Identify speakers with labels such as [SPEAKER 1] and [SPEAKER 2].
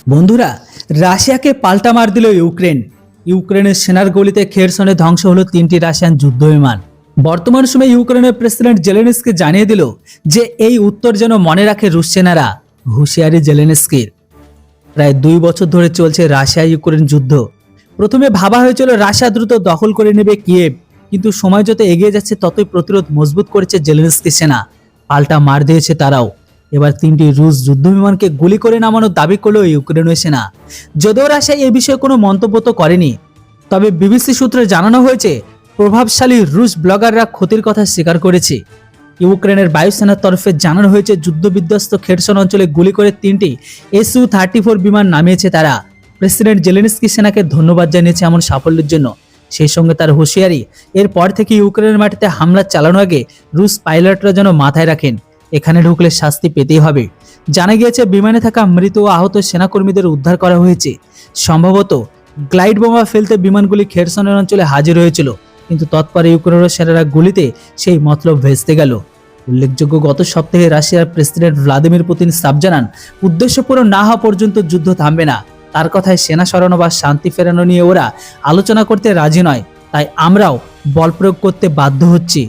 [SPEAKER 1] বন্ধুরা, রাশিয়াকে পাল্টা মার দিল ইউক্রেন। ইউক্রেনের সেনার গুলিতে খেরসনে ধ্বংস হলো 3টি রাশিয়ান যুদ্ধবিমান। বর্তমান সময়ে ইউক্রেনের প্রেসিডেন্ট জেলেনস্কি জানিয়ে দিল যে এই উত্তর যেন মনে রাখে রুশ সেনারা। হুঁশিয়ারি জেলেনস্কির। প্রায় 2 বছর ধরে চলছে রাশিয়া ইউক্রেন যুদ্ধ। প্রথমে ভাবা হয়েছিল রাশিয়া দ্রুত দখল করে নেবে কিয়েভ, কিন্তু সময় যত এগিয়ে যাচ্ছে ততই প্রতিরোধ মজবুত করেছে জেলেনস্কি সেনা। পাল্টা মার দিয়েছে তারাও। এবার 3টি রুশ যুদ্ধবিমানকে গুলি করে নামানোর দাবি করল ইউক্রেনের সেনা। যদিও রাশিয়া এ বিষয়ে কোনো মন্তব্য তো করেনি, তবে বিবিসি সূত্রে জানানো হয়েছে প্রভাবশালী রুশ ব্লগাররা ক্ষতির কথা স্বীকার করেছে। ইউক্রেনের বায়ুসেনার তরফে জানানো হয়েছে যুদ্ধবিধ্বস্ত খেরসন অঞ্চলে গুলি করে 3টি Su-34 বিমান নামিয়েছে তারা। প্রেসিডেন্ট জেলেনস্কি সেনাকে ধন্যবাদ জানিয়েছে এমন সাফল্যের জন্য। সেই সঙ্গে তার হুঁশিয়ারি, এরপর থেকে ইউক্রেনের মাটিতে হামলা চালানোর আগে রুশ পাইলটরা যেন মাথায় রাখেন এখানে ঢুকলে শাস্তি পেতেই হবে। জানা গিয়েছে বিমানে থাকা মৃত ও আহত সেনাকর্মীদের উদ্ধার করা হয়েছে। সম্ভবত গ্লাইড বোমা ফেলতে বিমানগুলি খেরসনের অঞ্চলে হাজির হয়েছিল, কিন্তু তৎপরে ইউক্রেনের সেনারা গুলিতে সেই মতলব ভেস্তে গেল। উল্লেখযোগ্য, গত সপ্তাহে রাশিয়ার প্রেসিডেন্ট ভ্লাদিমির পুতিন সাফ জানান উদ্দেশ্য পূরণ না হওয়া পর্যন্ত যুদ্ধ থামবে না। তার কথায় সেনা সরানো বা শান্তি ফেরানো নিয়ে ওরা আলোচনা করতে রাজি নয়, তাই আমরাও বল প্রয়োগ করতে বাধ্য হচ্ছি।